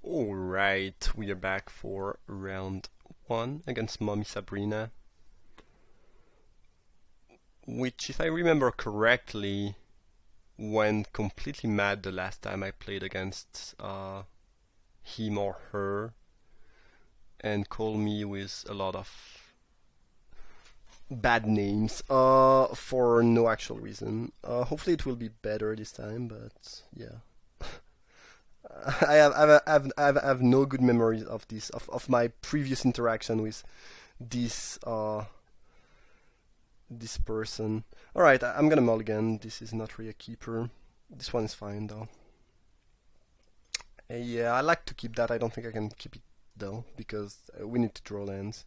Alright, we are back for round 1 against Mommy Sabrina, which, if I remember correctly, went completely mad the last time I played against him or her, and called me with a lot of bad names for no actual reason. Hopefully it will be better this time, but yeah. I have no good memories of this of my previous interaction with this this person. All right, I'm gonna mulligan. This is not really a keeper. This one is fine though. Yeah, I like to keep that. I don't think I can keep it though because we need to draw lands.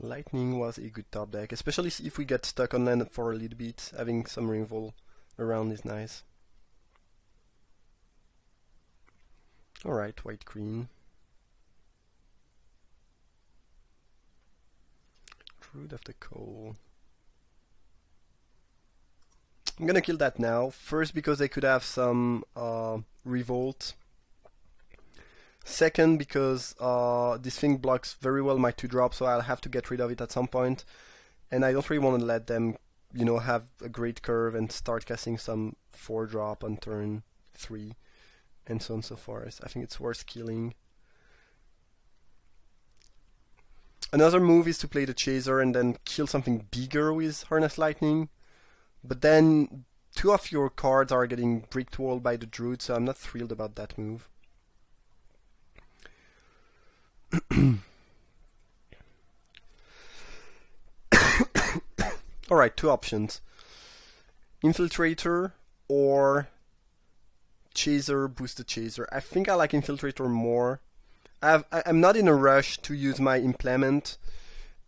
Lightning was a good top deck, especially if we get stuck on land for a little bit. Having some removal around is nice. Alright, white green. Root of the Coal. I'm gonna kill that now. First because they could have some revolt. Second because this thing blocks very well my 2-drop, so I'll have to get rid of it at some point. And I don't really want to let them, have a great curve and start casting some 4-drop on turn 3 and so on and so forth. I think it's worth killing. Another move is to play the Chaser and then kill something bigger with Harness Lightning. But then 2 of your cards are getting bricked walled by the Druid, so I'm not thrilled about that move. Alright, 2 options. Infiltrator or Chaser, boost the Chaser. I think I like Infiltrator more. I'm not in a rush to use my implement,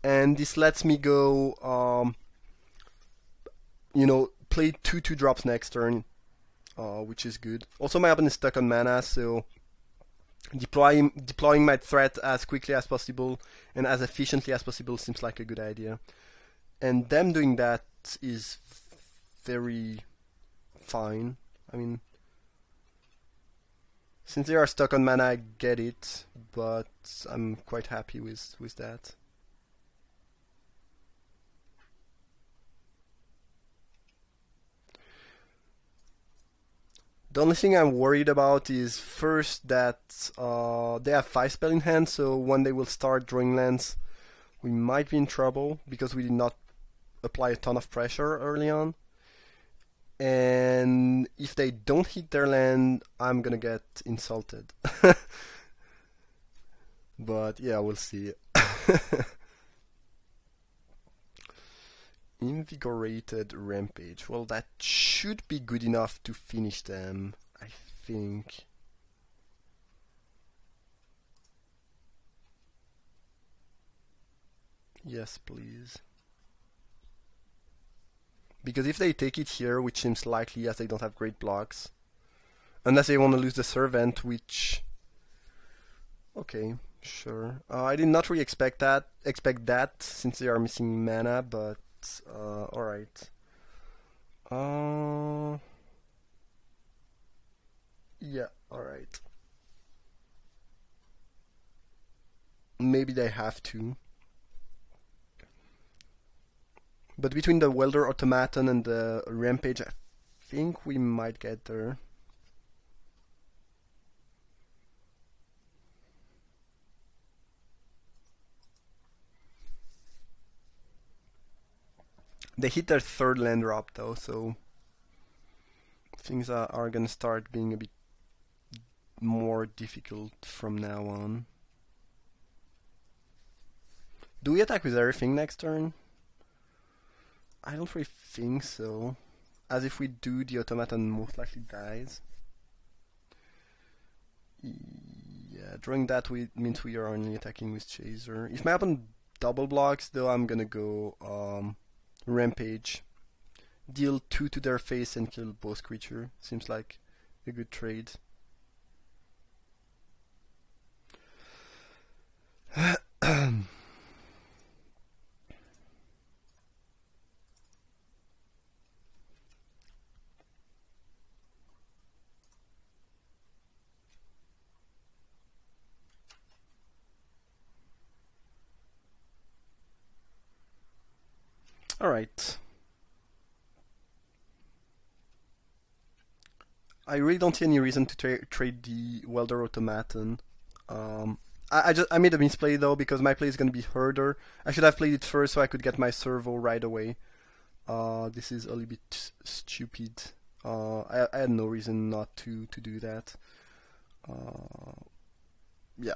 and this lets me go, play 2-2-drops next turn, which is good. Also, my opponent is stuck on mana, so deploying my threat as quickly as possible and as efficiently as possible seems like a good idea. And them doing that is very fine. I mean, since they are stuck on mana, I get it, but I'm quite happy with that. The only thing I'm worried about is first that they have 5 spell in hand, so when they will start drawing lands, we might be in trouble because we did not apply a ton of pressure early on. And if they don't hit their land, I'm gonna get insulted. But yeah, we'll see. Invigorated Rampage. Well, that should be good enough to finish them, I think. Yes, please. Because if they take it here, which seems likely as they don't have great blocks, unless they want to lose the Servant, which... Okay, sure. I did not really expect that since they are missing mana, but alright. Yeah, alright. Maybe they have to. But between the Welder Automaton and the Rampage, I think we might get there. They hit their 3rd land drop though, so things are gonna start being a bit more difficult from now on. Do we attack with everything next turn? I don't really think so. As if we do, the automaton most likely dies. Yeah, drawing that means we are only attacking with Chaser. If my opponent double blocks, though, I'm gonna go Rampage. Deal 2 to their face and kill both creature. Seems like a good trade. Alright. I really don't see any reason to trade the Welder Automaton. I made a misplay though because my play is gonna be Herder. I should have played it first so I could get my servo right away. This is a little bit stupid. I had no reason not to do that. Yeah,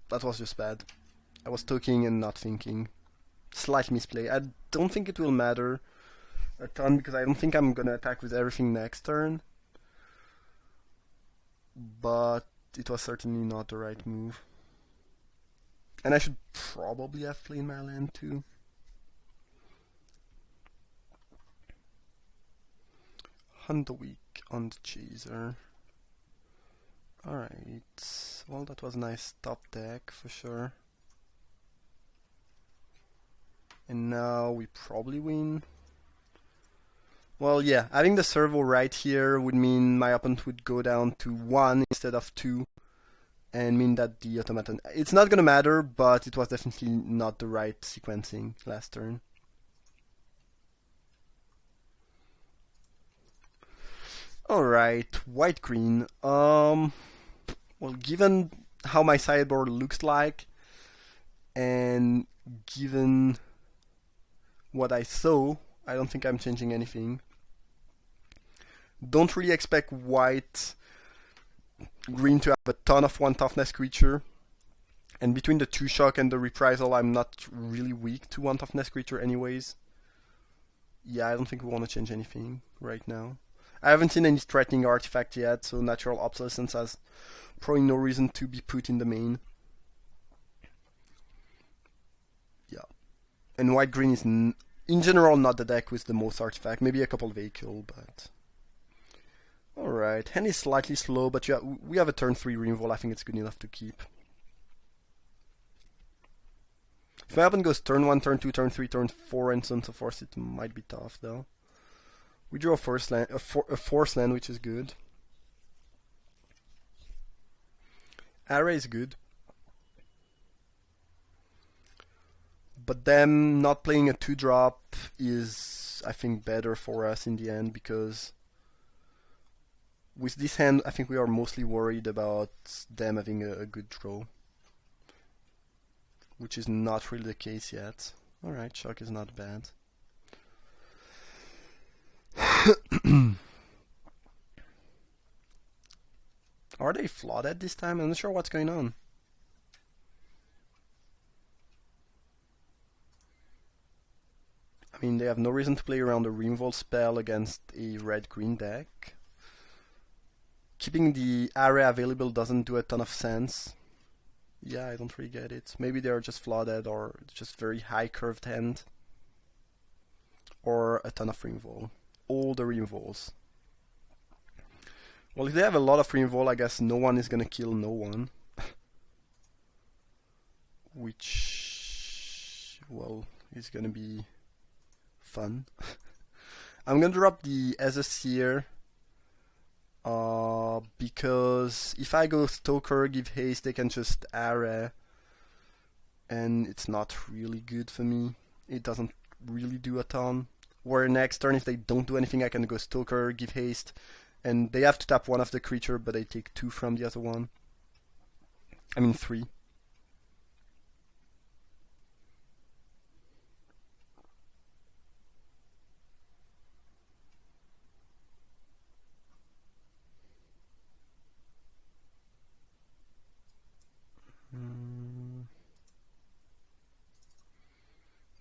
that was just bad. I was talking and not thinking. Slight misplay. I don't think it will matter a ton because I don't think I'm gonna attack with everything next turn. But it was certainly not the right move. And I should probably have played my land too. Hunt the weak on the chaser. Alright. Well, that was a nice top deck for sure. And now we probably win. Well, yeah, having the servo right here would mean my opponent would go down to 1 instead of 2, and mean that the automaton... It's not gonna matter, but it was definitely not the right sequencing last turn. Alright, white-green. Well, given how my sideboard looks like, and given what I saw, I don't think I'm changing anything. Don't really expect white-green to have a ton of 1 toughness creature. And between the 2 shock and the reprisal, I'm not really weak to 1 toughness creature anyways. Yeah, I don't think we want to change anything right now. I haven't seen any threatening artifact yet, so natural obsolescence has probably no reason to be put in the main. Yeah. And white-green is, in general, not the deck with the most artifact. Maybe a couple vehicle, but... Alright, hand is slightly slow, but yeah, we have a turn 3 removal. I think it's good enough to keep. If my opponent goes turn 1, turn 2, turn 3, turn 4, and so on and so forth, it might be tough, though. We draw a force land, which is good. Array is good. But them not playing a 2-drop is, I think, better for us in the end, because with this hand, I think we are mostly worried about them having a good draw, which is not really the case yet. Alright, shock is not bad. Are they flooded this time? I'm not sure what's going on. I mean, they have no reason to play around a removal spell against a red-green deck. Keeping the area available doesn't do a ton of sense. Yeah, I don't really get it. Maybe they're just flooded, or just very high curved hand. Or a ton of removal. All the removals. Well, if they have a lot of removal, I guess no one is gonna kill no one. Which, well, is gonna be fun. I'm gonna drop the Aether Seer. Because if I go Stoker, give haste, they can just array. And it's not really good for me. It doesn't really do a ton. Where next turn, if they don't do anything, I can go Stoker, give haste. And they have to tap one of the creature, but they take 2 from the other one. I mean 3.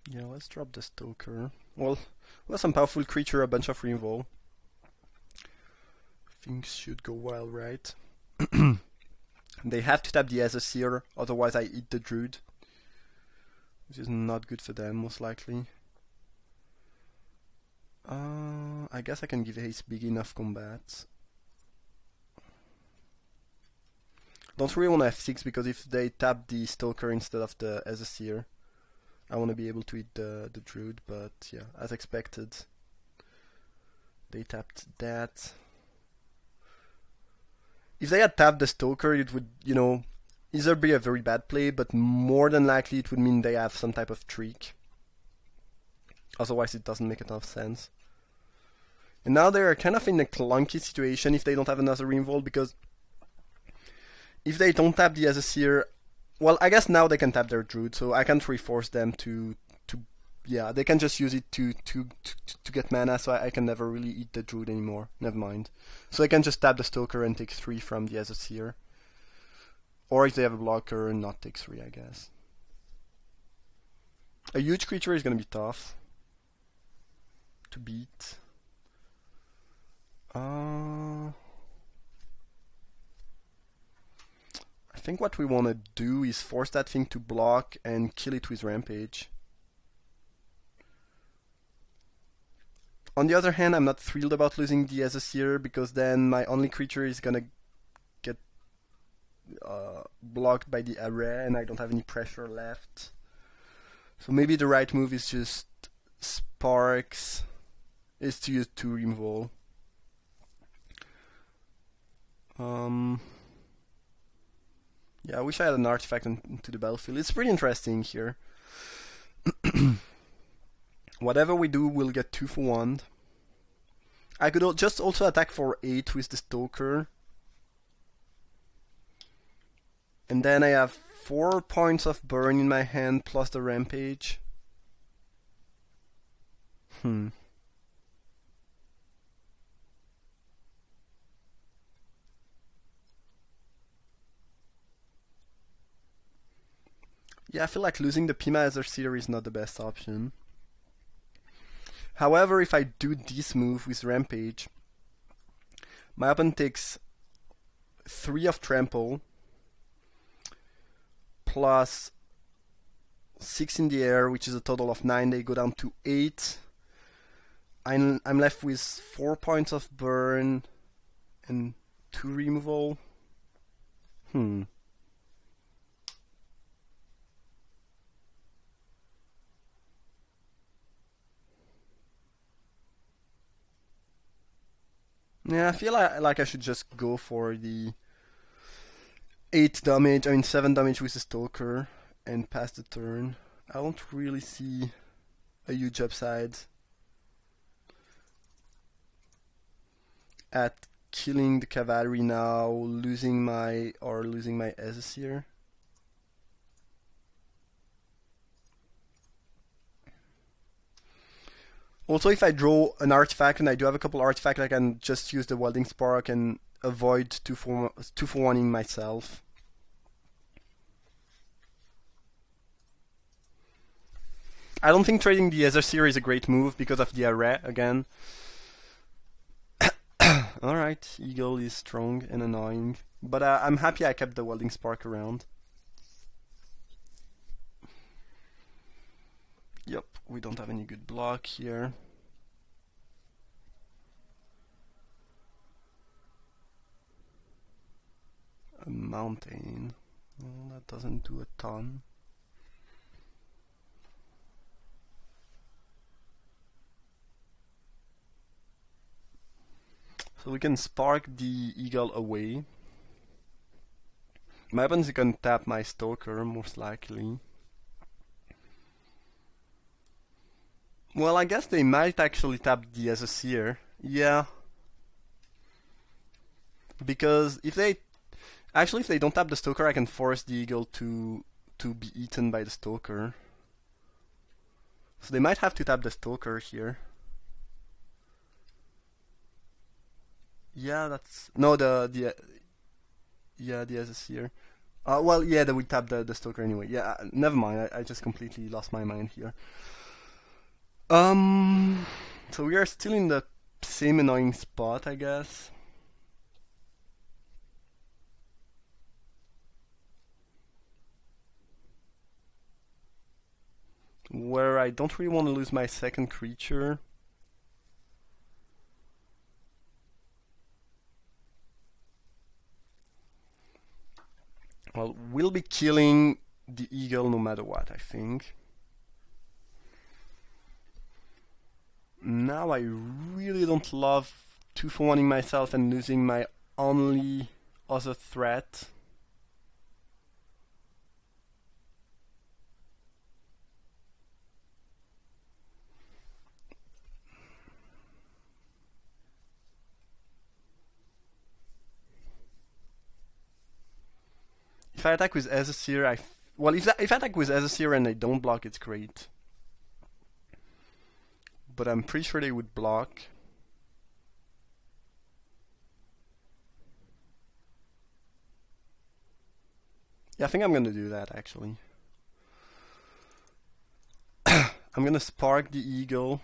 Yeah, let's drop the Stoker. Well, we have some powerful creature, a bunch of removal. Things should go well, right? They have to tap the Aether Seer, otherwise I eat the Druid. Which is not good for them, most likely. I guess I can give haste big enough combat. Don't really want to F6 because if they tap the Stoker instead of the Aether Seer, I want to be able to eat the Druid, but yeah, as expected, they tapped that. If they had tapped the Stoker, it would, either be a very bad play, but more than likely it would mean they have some type of trick. Otherwise, it doesn't make enough sense. And now they're kind of in a clunky situation if they don't have another Revolt, because if they don't tap the Aether, well, I guess now they can tap their Druid, so I can't reforce them to yeah, they can just use it to get mana, so I can never really eat the Druid anymore. Never mind. So I can just tap the Stoker and take 3 from the Aether. Or if they have a blocker, not take 3, I guess. A huge creature is gonna be tough to beat. I think what we want to do is force that thing to block and kill it with Rampage. On the other hand, I'm not thrilled about losing the Aether, because then my only creature is gonna get blocked by the array and I don't have any pressure left. So maybe the right move is just Sparks, is to use 2 removal. Yeah, I wish I had an artifact into the battlefield. It's pretty interesting here. Whatever we do, we'll get 2 for 1. I could just also attack for 8 with the Stoker. And then I have 4 points of burn in my hand plus the Rampage. Yeah, I feel like losing the Pima Aether is not the best option. However, if I do this move with Rampage, my opponent takes 3 of Trample, plus 6 in the air, which is a total of 9. They go down to 8. I'm left with 4 points of burn and 2 removal. Yeah, I feel like I should just go for the 8 damage, 7 damage with the Stoker and pass the turn. I don't really see a huge upside at killing the cavalry now, losing my Aether. Also, if I draw an artifact, and I do have a couple artifacts, I can just use the Welding Spark and avoid 2 for 1ing myself. I don't think trading the Aether is a great move because of the array again. Alright, Eagle is strong and annoying, but I'm happy I kept the Welding Spark around. Yep, we don't have any good block here. A mountain. Well, that doesn't do a ton. So we can spark the Eagle away. My opponent is going to tap my Stoker, most likely. Well, I guess they might actually tap the Aether. Yeah. Because if they don't tap the Stoker, I can force the Eagle to be eaten by the Stoker. So they might have to tap the Stoker here. Yeah, that's the Aether. Well, yeah, they would tap the Stoker anyway. Yeah, never mind. I just completely lost my mind here. So we are still in the same annoying spot, I guess. Where I don't really want to lose my second creature. Well, we'll be killing the Eagle no matter what, I think. Now I really don't love 2 for 1ing myself and losing my only other threat. if I attack with Aether, well, if I attack with Aether and they don't block, it's great. But I'm pretty sure they would block. Yeah, I think I'm gonna do that actually. I'm gonna spark the eagle.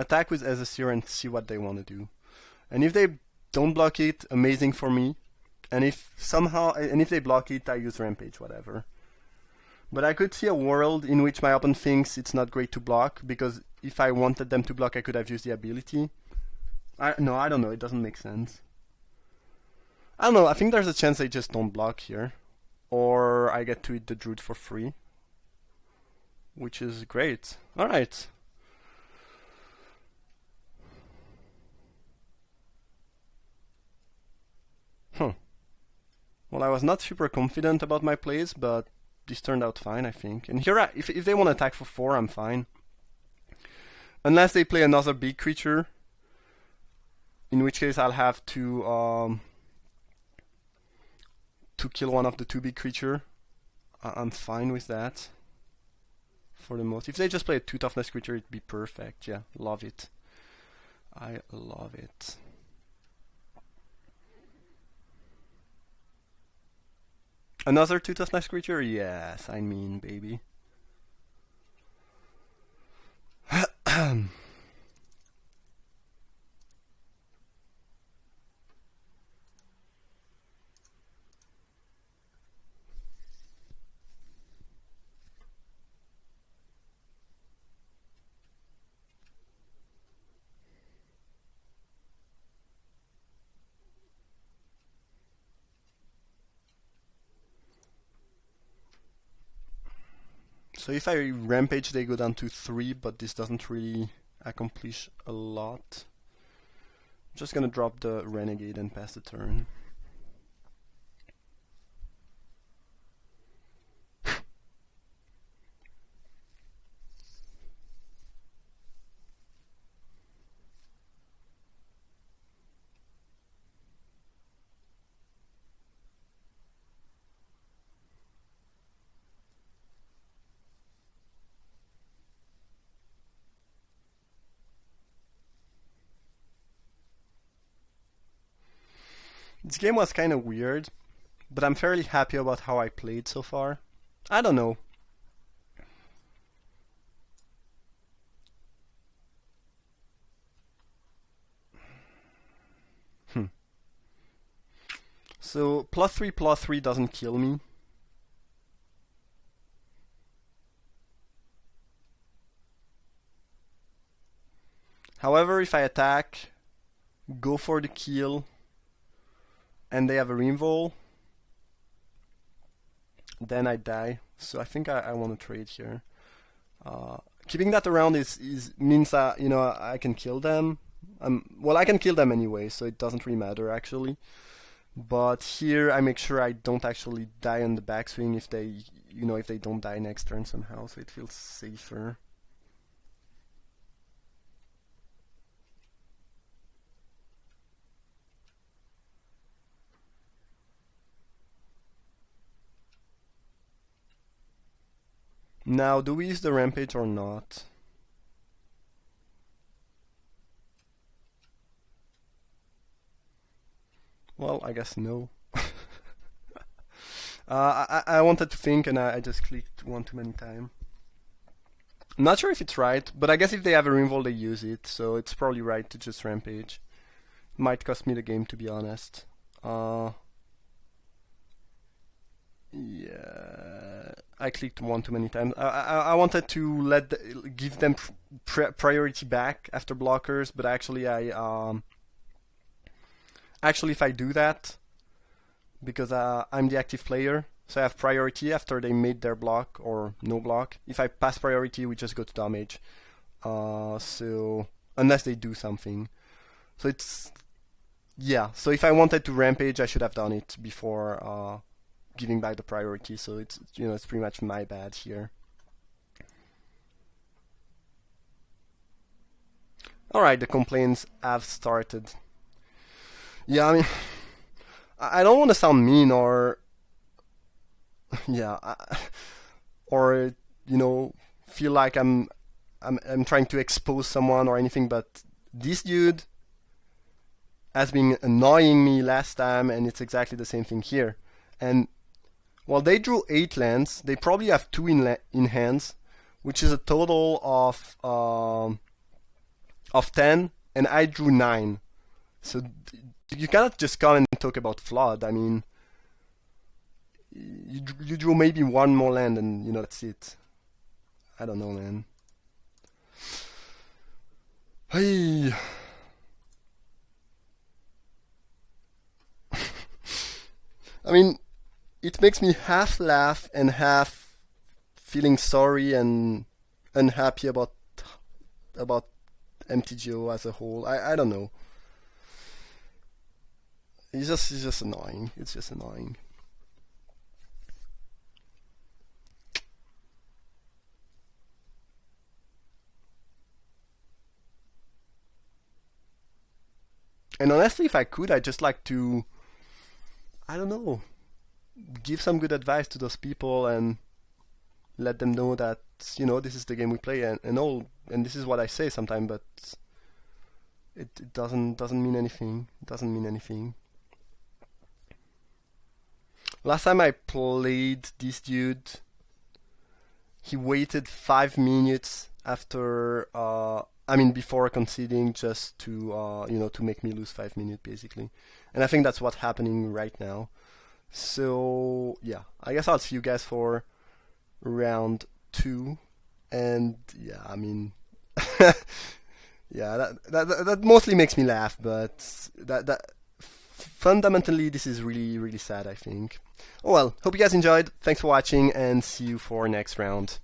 Attack with Aether and see what they want to do. And if they don't block it, amazing for me. And if they block it, I use Rampage, whatever. But I could see a world in which my opponent thinks it's not great to block, because if I wanted them to block, I could have used the ability. No, I don't know, it doesn't make sense. I don't know, I think there's a chance they just don't block here. Or I get to eat the Druid for free. Which is great. Alright. Well, I was not super confident about my plays, but this turned out fine, I think. And here, if they want to attack for 4, I'm fine. Unless they play another big creature, in which case I'll have to kill one of the 2 big creature. I'm fine with that. For the most. If they just play a 2 toughness creature, it'd be perfect. Yeah, love it. I love it. Another 2 toughness creature? Yes, I mean, baby. So if I rampage, they go down to 3, but this doesn't really accomplish a lot. I'm just gonna drop the renegade and pass the turn. This game was kind of weird, but I'm fairly happy about how I played so far. I don't know. So +3/+3 doesn't kill me. However, if I attack, go for the kill, and they have a reroll, then I die. So I think I want to trade here. Keeping that around means that I can kill them. Well, I can kill them anyway, so it doesn't really matter actually. But here I make sure I don't actually die on the backswing if they don't die next turn somehow, so it feels safer. Now, do we use the rampage or not? Well, I guess no. I wanted to think and I just clicked one too many times. I'm not sure if it's right, but I guess if they have a reroll they use it, so it's probably right to just rampage. Might cost me the game, to be honest. Yeah, I clicked one too many times. I wanted to give them priority back after blockers, but actually if I do that, because I'm the active player, so I have priority after they made their block or no block. If I pass priority, we just go to damage. So unless they do something, so so if I wanted to rampage, I should have done it before giving back the priority. So it's pretty much my bad here. Alright, the complaints have started. Yeah, I mean, I don't want to sound mean or, yeah, or, feel like I'm trying to expose someone or anything, but this dude has been annoying me last time, and it's exactly the same thing here. And well, they drew 8 lands. They probably have 2 in hands, which is a total of 10, and I drew 9. So you cannot just come and talk about flood. I mean, you drew maybe 1 more land, and that's it. I don't know, man. Hey. I mean, it makes me half laugh and half feeling sorry and unhappy about MTGO as a whole. I don't know. It's just annoying. It's just annoying. And honestly, if I could, I'd just like to, I don't know, give some good advice to those people and let them know that this is the game we play and all, and this is what I say sometimes, but it doesn't mean anything. It doesn't mean anything. Last time I played this dude, he waited 5 minutes after before conceding, just to to make me lose 5 minutes basically. And I think that's what's happening right now. So yeah, I guess I'll see you guys for round 2. And yeah, I mean, yeah, that mostly makes me laugh, but that fundamentally this is really really sad, I think. Oh well, hope you guys enjoyed. Thanks for watching, and see you for next round.